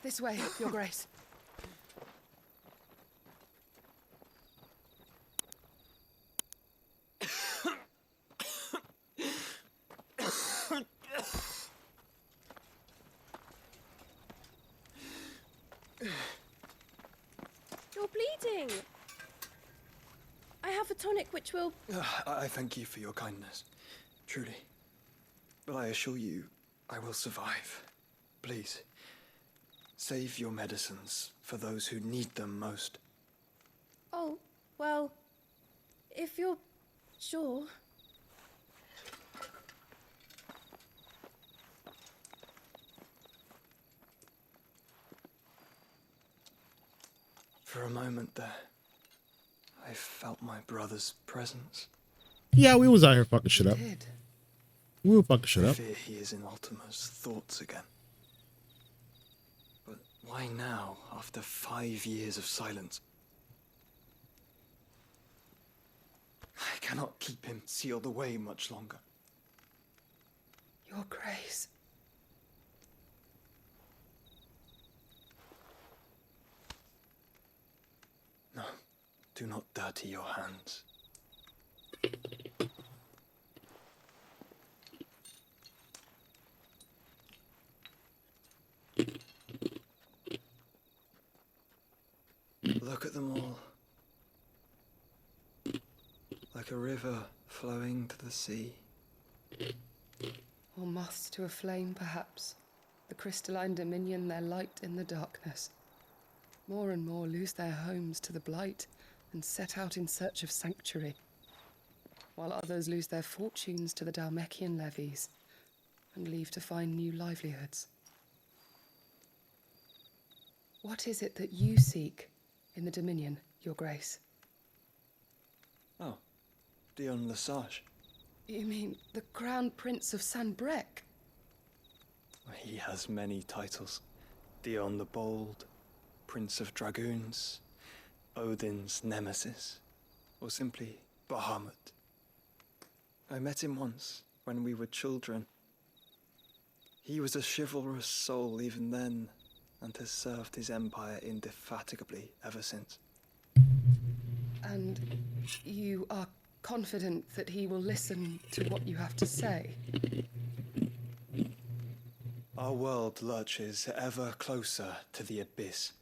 This way, Your Grace. You're bleeding. I have a tonic which will... I thank you for your kindness, truly. But I assure you, I will survive. Please, save your medicines for those who need them most. Oh, well, if you're sure... For a moment there, I felt my brother's presence. Yeah, we was out here fucking shit up. Did. We were fucking shit I up. fear he is in Ultima's thoughts again. But why now, after 5 years of silence? I cannot keep him sealed away much longer. Your Grace. No, do not dirty your hands. Look at them all. Like a river flowing to the sea. Or moths to a flame, perhaps. The crystalline dominion their light in the darkness. More and more lose their homes to the blight and set out in search of sanctuary, while others lose their fortunes to the Dhalmekian levies and leave to find new livelihoods. What is it that you seek in the Dominion, Your Grace? Oh, Dion Lesage. You mean the Crown Prince of Sanbrec? He has many titles. Dion the Bold, Prince of Dragoons, Odin's Nemesis, or simply Bahamut. I met him once, when we were children. He was a chivalrous soul even then, and has served his empire indefatigably ever since. And you are confident that he will listen to what you have to say? Our world lurches ever closer to the abyss,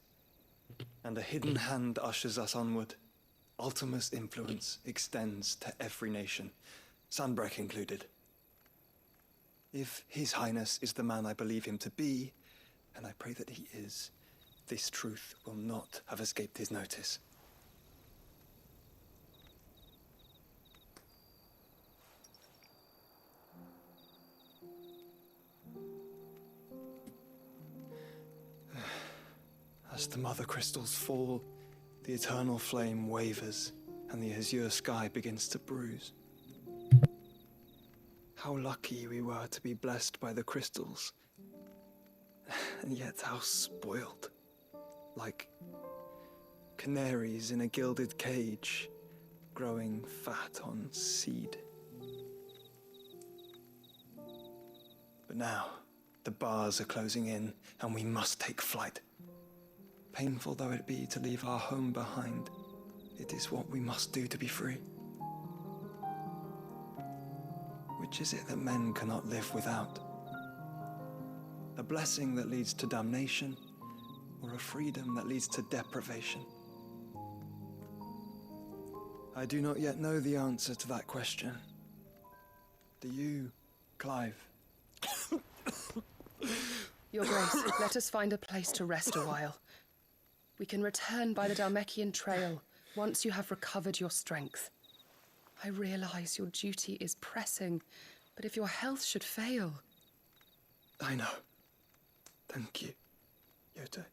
and a hidden hand ushers us onward. Ultima's influence extends to every nation, Sanbrec included. If His Highness is the man I believe him to be, and I pray that he is, this truth will not have escaped his notice. As the mother crystals fall, the eternal flame wavers, and the azure sky begins to bruise. How lucky we were to be blessed by the crystals, and yet how spoiled. Like canaries in a gilded cage, growing fat on seed. But now, the bars are closing in, and we must take flight. Painful though it be to leave our home behind, it is what we must do to be free. Which is it that men cannot live without? A blessing that leads to damnation, or a freedom that leads to deprivation? I do not yet know the answer to that question. Do you, Clive? Your Grace, let us find a place to rest a while. We can return by the Dhalmekian trail once you have recovered your strength. I realize your duty is pressing, but if your health should fail... I know. Thank you, Yote.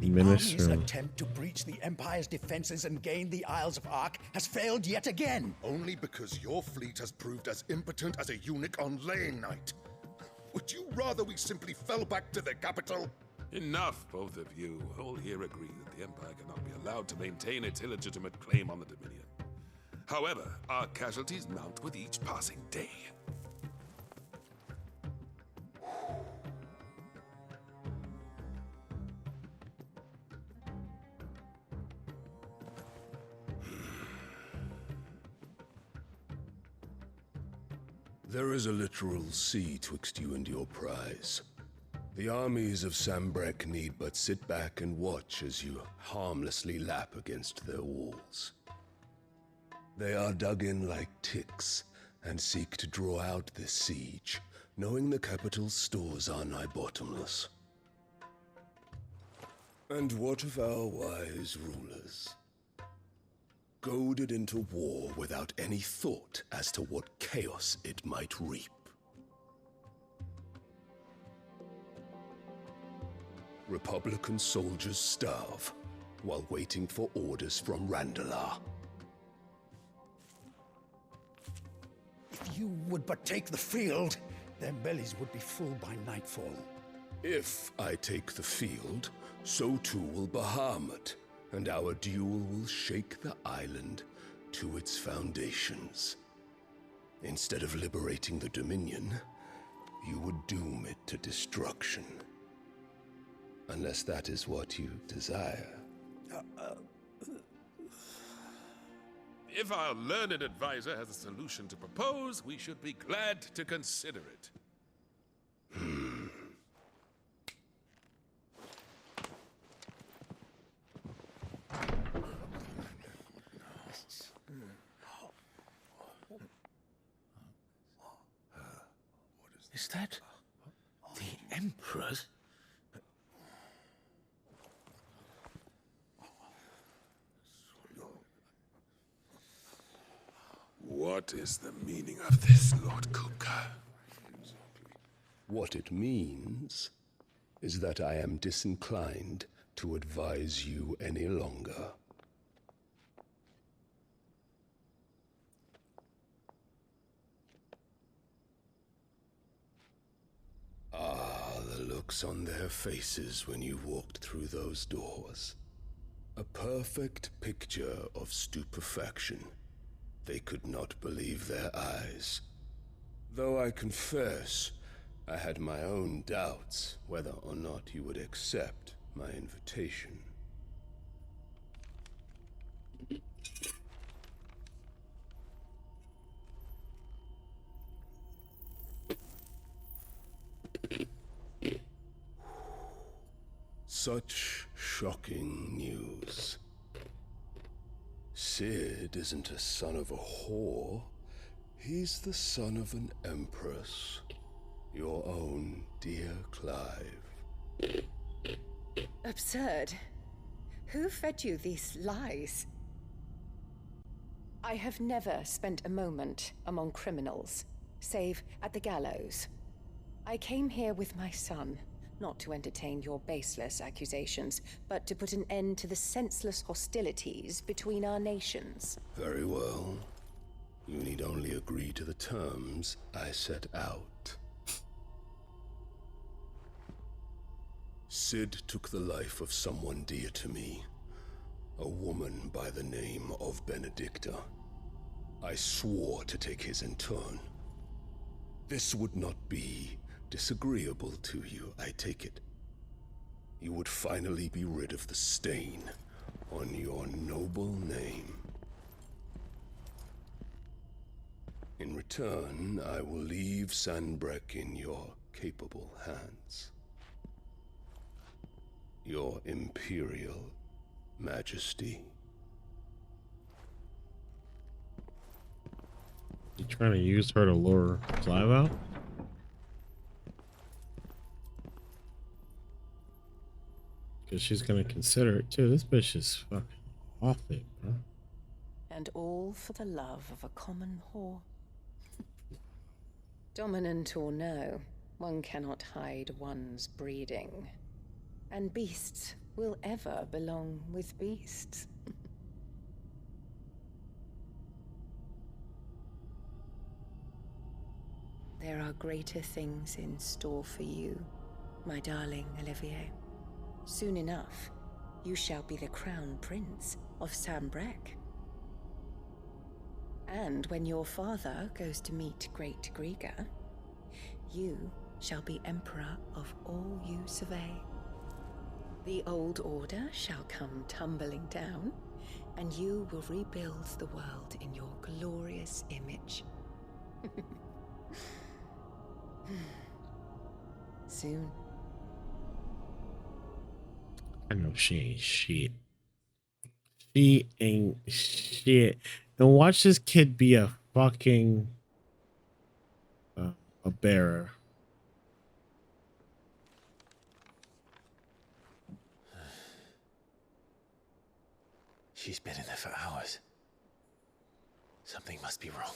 The Menace army's room. attempt to breach the Empire's defenses and gain the Isles of Ark has failed yet again. Only because your fleet has proved as impotent as a eunuch on laying night. Would you rather we simply fell back to the capital? Enough, both of you. All here agree that the Empire cannot be allowed to maintain its illegitimate claim on the Dominion. However, our casualties mount with each passing day. There is a literal sea twixt you and your prize. The armies of Sambrek need but sit back and watch as you harmlessly lap against their walls. They are dug in like ticks and seek to draw out this siege, knowing the capital's stores are nigh bottomless. And what of our wise rulers? Goaded into war without any thought as to what chaos it might reap. Republican soldiers starve while waiting for orders from Randalar. If you would but take the field, their bellies would be full by nightfall. If I take the field, so too will Bahamut, and our duel will shake the island to its foundations. Instead of liberating the Dominion, you would doom it to destruction. Unless that is what you desire. If our learned advisor has a solution to propose, we should be glad to consider it. Is that the Emperor's? What is the meaning of this, Lord Kupka? What it means is that I am disinclined to advise you any longer. Ah, the looks on their faces when you walked through those doors. A perfect picture of stupefaction. They could not believe their eyes. Though I confess, I had my own doubts whether or not you would accept my invitation. Such shocking news. Sid isn't a son of a whore. He's the son of an empress. Your own dear Clive. Absurd. Who fed you these lies? I have never spent a moment among criminals, save at the gallows. I came here with my son, not to entertain your baseless accusations, but to put an end to the senseless hostilities between our nations. Very well. You need only agree to the terms I set out. Sid took the life of someone dear to me, a woman by the name of Benedicta. I swore to take his in turn. This would not be disagreeable to you, I take it. You would finally be rid of the stain on your noble name. In return, I will leave Sanbreque in your capable hands. Your Imperial Majesty. You trying to use her to lure Clive out? Because she's gonna consider it too. This bitch is fucking off it, bro. And all for the love of a common whore. Dominant or no, one cannot hide one's breeding. And beasts will ever belong with beasts. There are greater things in store for you, my darling Olivier. Soon enough, you shall be the crown prince of Sambrec. And when your father goes to meet Great Griga, you shall be emperor of all you survey. The old order shall come tumbling down, and you will rebuild the world in your glorious image. Soon. I know she ain't shit. She ain't shit. And watch this kid be a fucking a bearer. She's been in there for hours. Something must be wrong.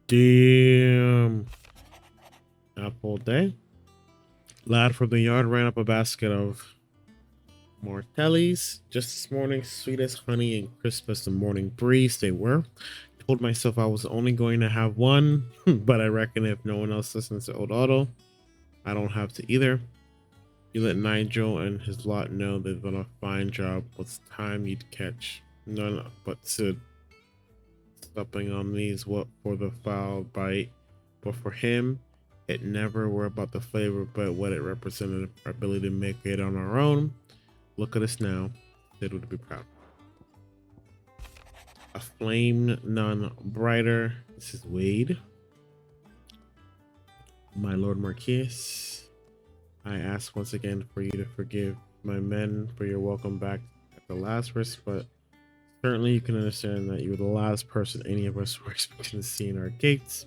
Damn. Apple day. Lad from the yard ran up a basket of Martellis. Just this morning, sweet as honey and crisp as the morning breeze they were. Told myself I was only going to have one, but I reckon if no one else listens to old Otto, I don't have to either. You let Nigel and his lot know they've done a fine job. What's time you'd catch none but Sid supping on these what for the foul bite, but for him it never were about the flavor but what it represented, our ability to make it on our own. Look at us now. Sid would be proud. A flame none brighter. This is Wade. My Lord Marquis, I ask once again for you to forgive my men for your welcome back at the Lazarus, but certainly you can understand that you were the last person any of us were expecting to see in our gates.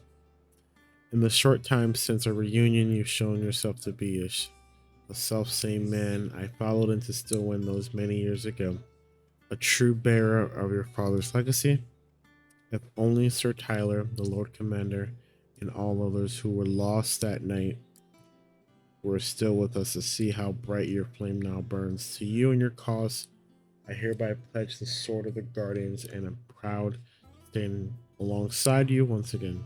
In the short time since our reunion, you've shown yourself to be a self-same man I followed into Stillwind those many years ago, a true bearer of your father's legacy. If only Sir Tyler, the Lord Commander, and all others who were lost that night were still with us to see how bright your flame now burns. To you and your cause, I hereby pledge the sword of the Guardians and am proud to stand alongside you once again.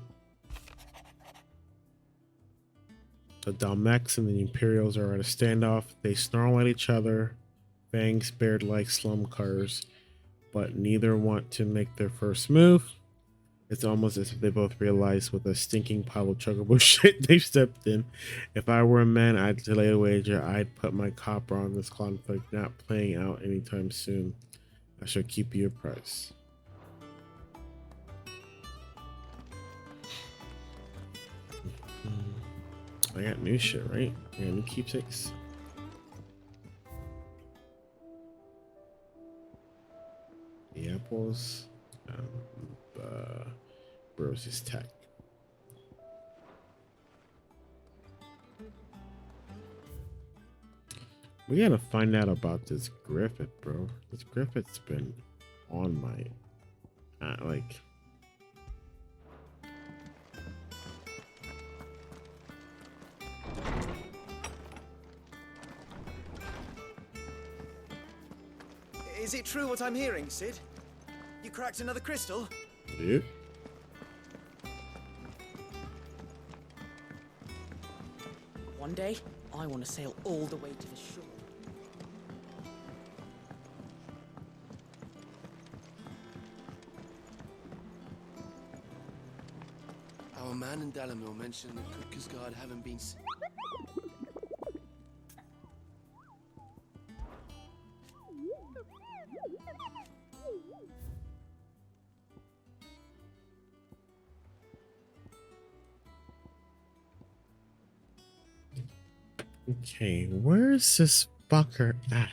The Dalmex and the Imperials are at a standoff. They snarl at each other, fangs bared like slum cars, but neither want to make their first move. It's almost as if they both realize with a stinking pile of chuggable shit they've stepped in. If I were a man, I'd delay a wager. I'd put my copper on this conflict not playing out anytime soon. I shall keep you apprised. I got new shit, right? I got new keepsakes. The apples. Rose's tech. We gotta find out about this Griffith, bro. This Griffith's been on my like. Is it true what I'm hearing, Sid? You cracked another crystal? Yeah. One day, I want to sail all the way to the shore. Our man in Dalamil mentioned that Cooker's Guard haven't been... Okay, where is this fucker at?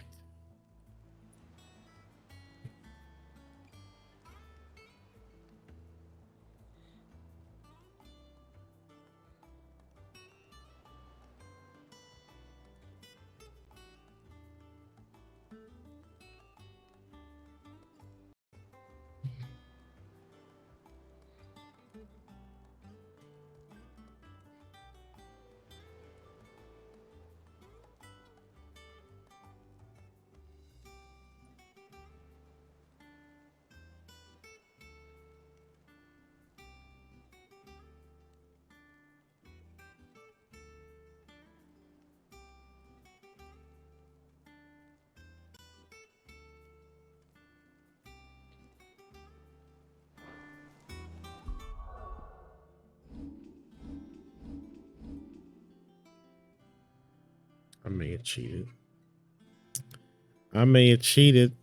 I may have cheated. I may have cheated.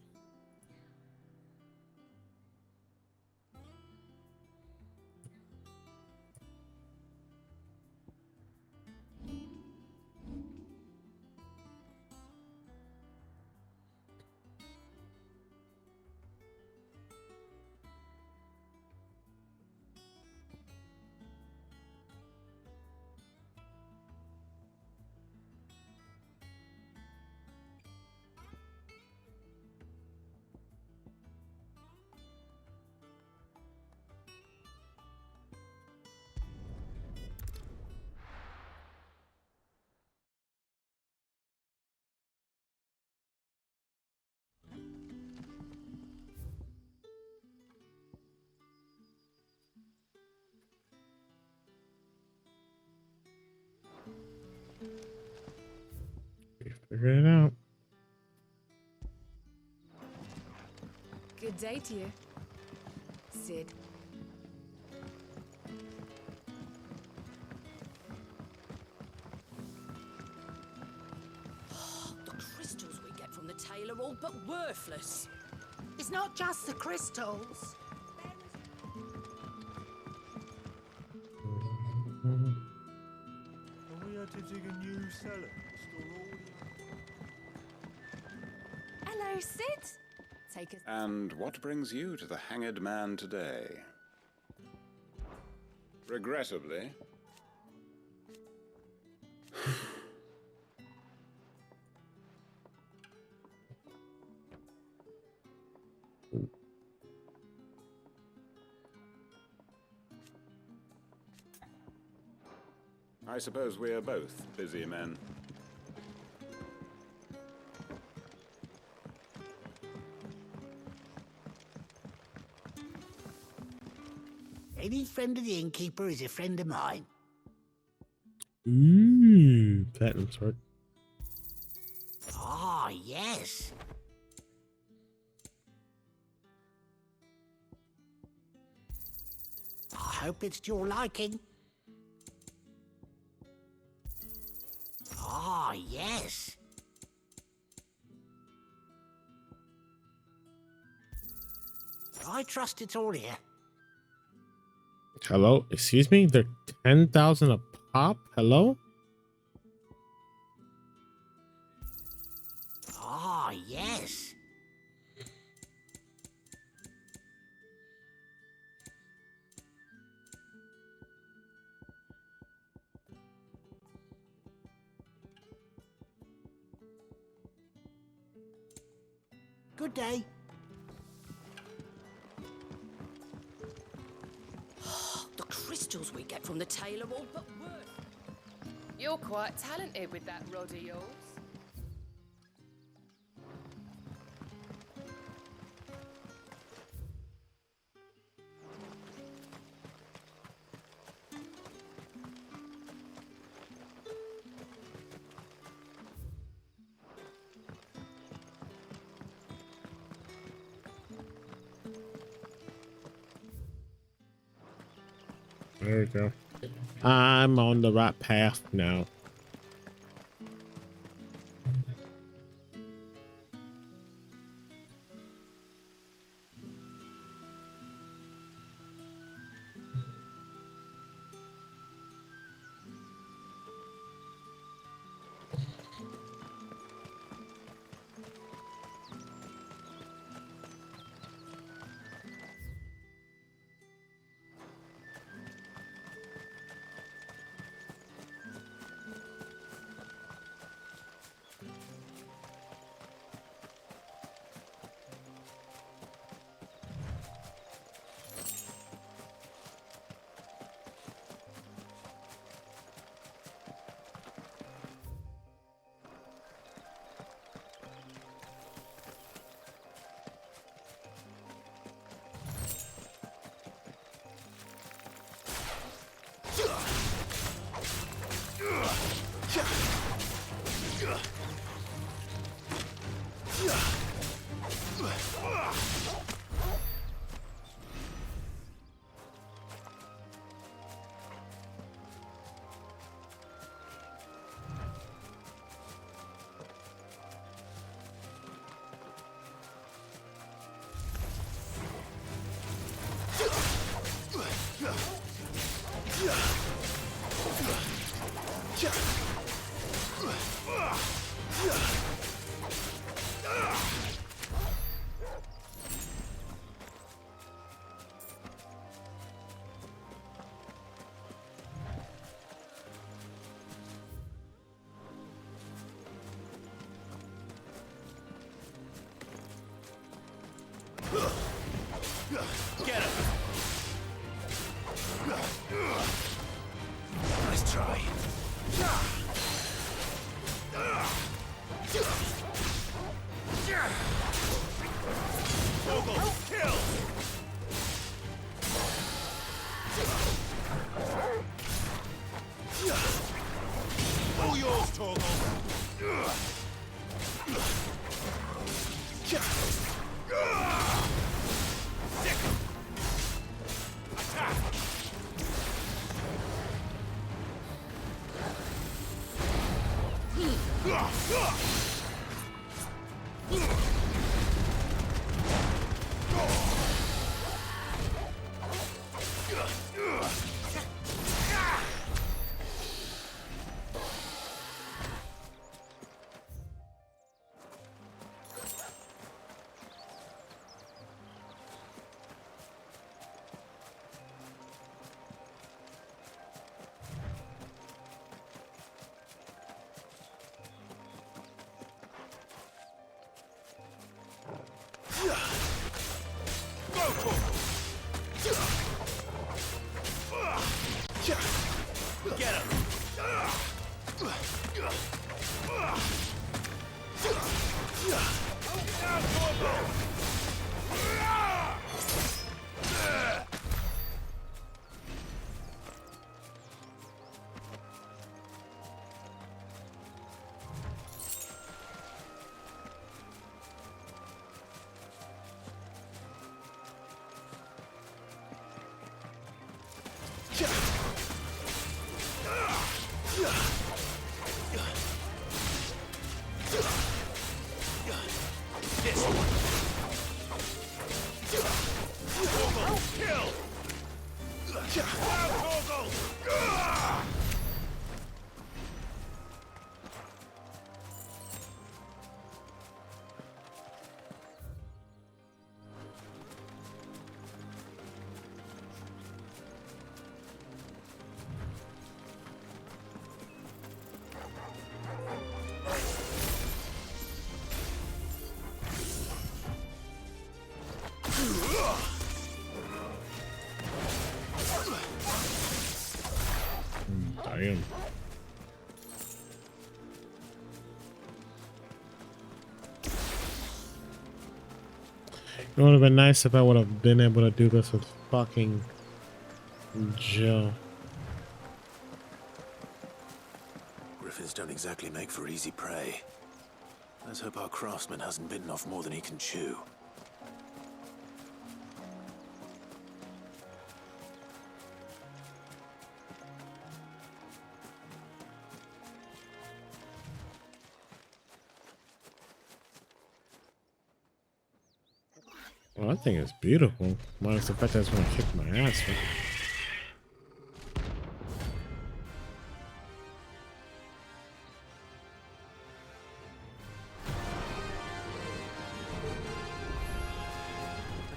Figure it out. Good day to you, Sid. The crystals we get from the tail are all but worthless. It's not just the crystals. And we had to dig a new cellar to store all the... Hello, Sid. Take us. And what brings you to the Hanged Man today? Regrettably. I suppose we are both busy men. Any friend of the innkeeper is a friend of mine. Platinum sword. Ah, yes. I hope it's to your liking. Ah, yes. I trust it's all here. Hello? Excuse me? They're 10,000 a pop? Hello? Ah, yes. Good day. The crystals we get from the tail are all but worthless. You're quite talented with that rod of yours. There we go. I'm on the right path now. Get him! Nice try. Torgal, kill! All yours, Torgal! Get him! Damn. It would have been nice if I would have been able to do this with fucking Jill. Griffins don't exactly make for easy prey. Let's hope our craftsman hasn't bitten off more than he can chew. Well, that thing is beautiful. Minus the fact that it's gonna kick my ass. Man.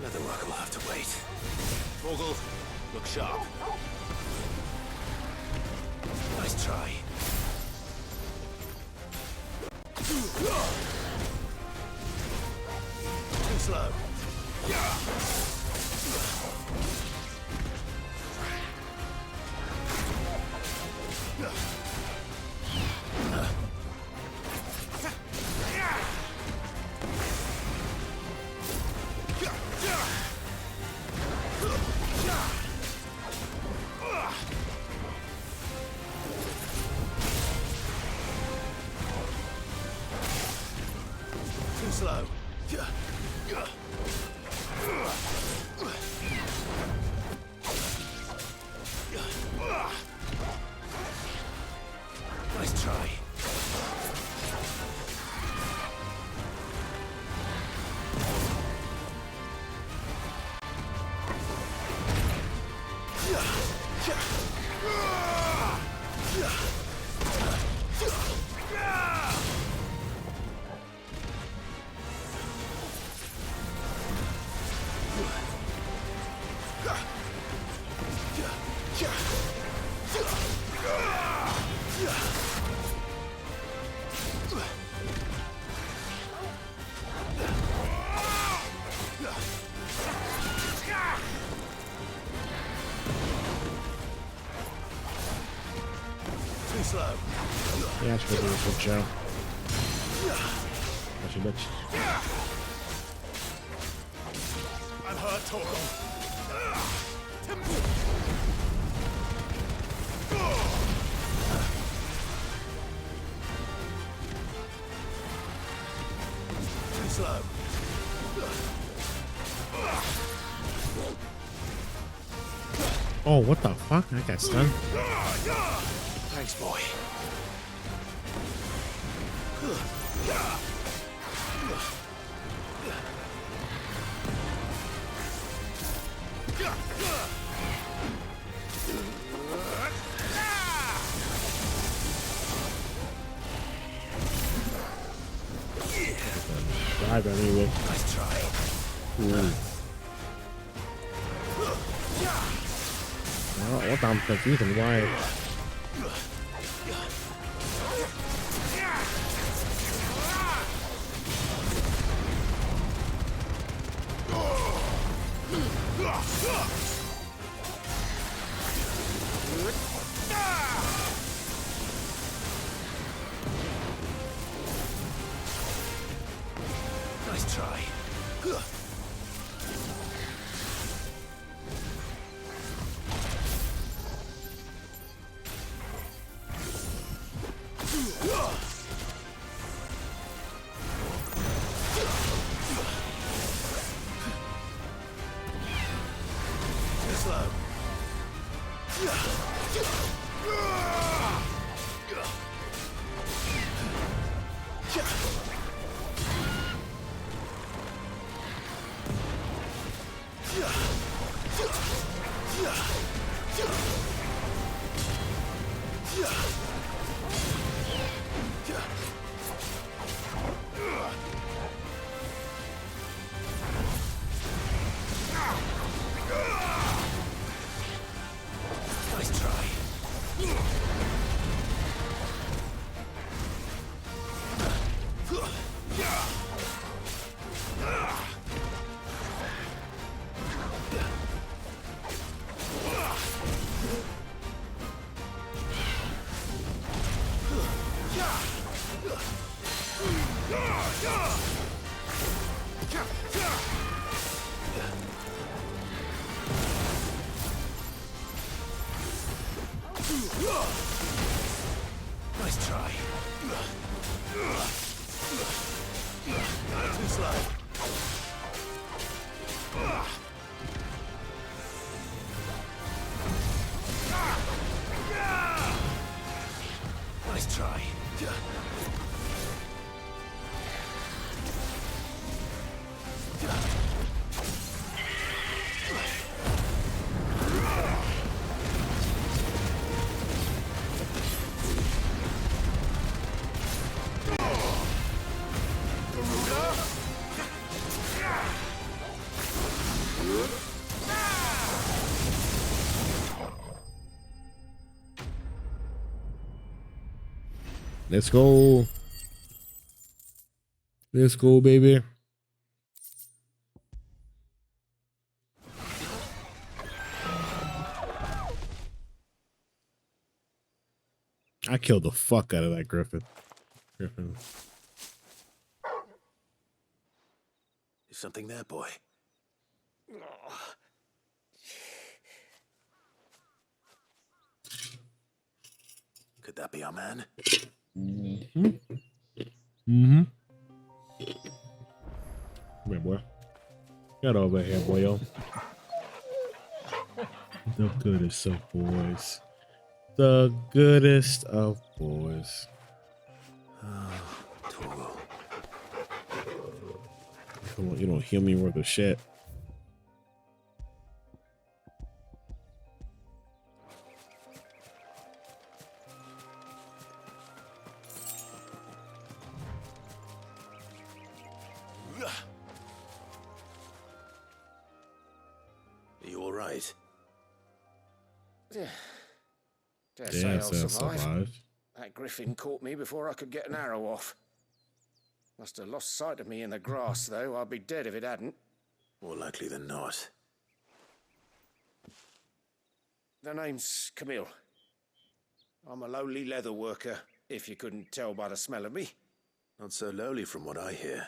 Another work will have to wait. Torgal, look sharp. Nice try. Too slow. Too slow. Nice try. Yeah, it's really a good show. That's your bitch. I'm hurt, Torkel. Too slow. Oh, what the fuck? I got stunned. Thanks, boy. Dive anyway. Nice try. Ooh. Oh, what I'm confused and why. Nice try. Nice try. Too slow. Nice try. Let's go. Let's go, baby. I killed the fuck out of that Griffin. There's something there, boy. Could that be our man? Mm-hmm. Mm-hmm. Come here, boy. Get over here, boyo. The goodest of boys. The goodest of boys. Come on, you don't heal me worth of shit. right? Dare Yeah, say I'll so survive. That griffin caught me before I could get an arrow off. Must have lost sight of me in the grass, though. I'd be dead if it hadn't. More likely than not. The name's Camille. I'm a lowly leather worker, if you couldn't tell by the smell of me. Not so lowly from what I hear.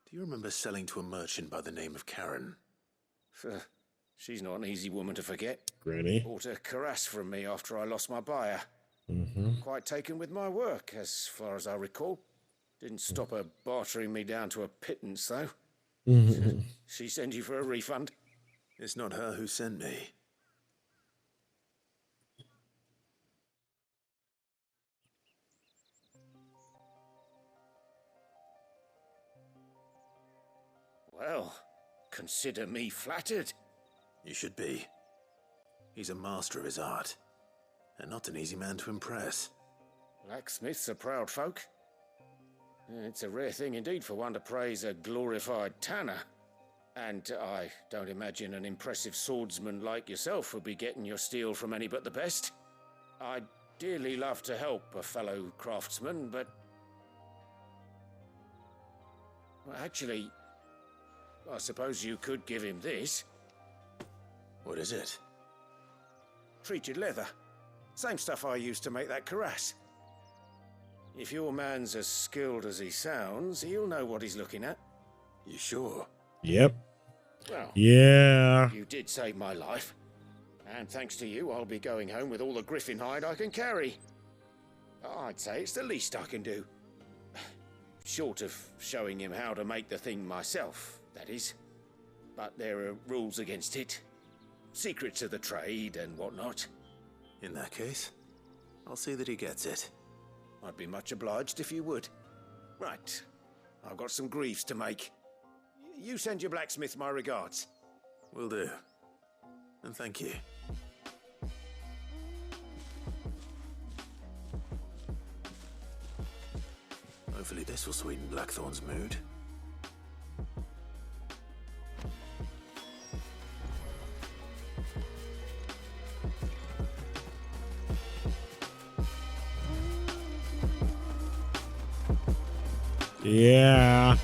Do you remember selling to a merchant by the name of Karen? She's not an easy woman to forget. Granny. Bought a cuirass from me after I lost my buyer. Quite taken with my work, as far as I recall. Didn't stop her bartering me down to a pittance, though. She sent you for a refund? It's not her who sent me. Well, consider me flattered. You should be. He's a master of his art, and not an easy man to impress. Blacksmiths are proud folk. It's a rare thing indeed for one to praise a glorified tanner. And I don't imagine an impressive swordsman like yourself would be getting your steel from any but the best. I'd dearly love to help a fellow craftsman, but... Well, actually, I suppose you could give him this. What is it? Treated leather. Same stuff I used to make that cuirass. If your man's as skilled as he sounds, he'll know what he's looking at. You sure? Yep. Well, yeah. You did save my life. And thanks to you, I'll be going home with all the griffin hide I can carry. I'd say it's the least I can do. Short of showing him how to make the thing myself, that is. But there are rules against it. Secrets of the trade and whatnot. In that case, I'll see that he gets it. I'd be much obliged if you would. Right. I've got some greaves to make. You send your blacksmith my regards. Will do. And thank you. Hopefully this will sweeten Blackthorn's mood. Yeah.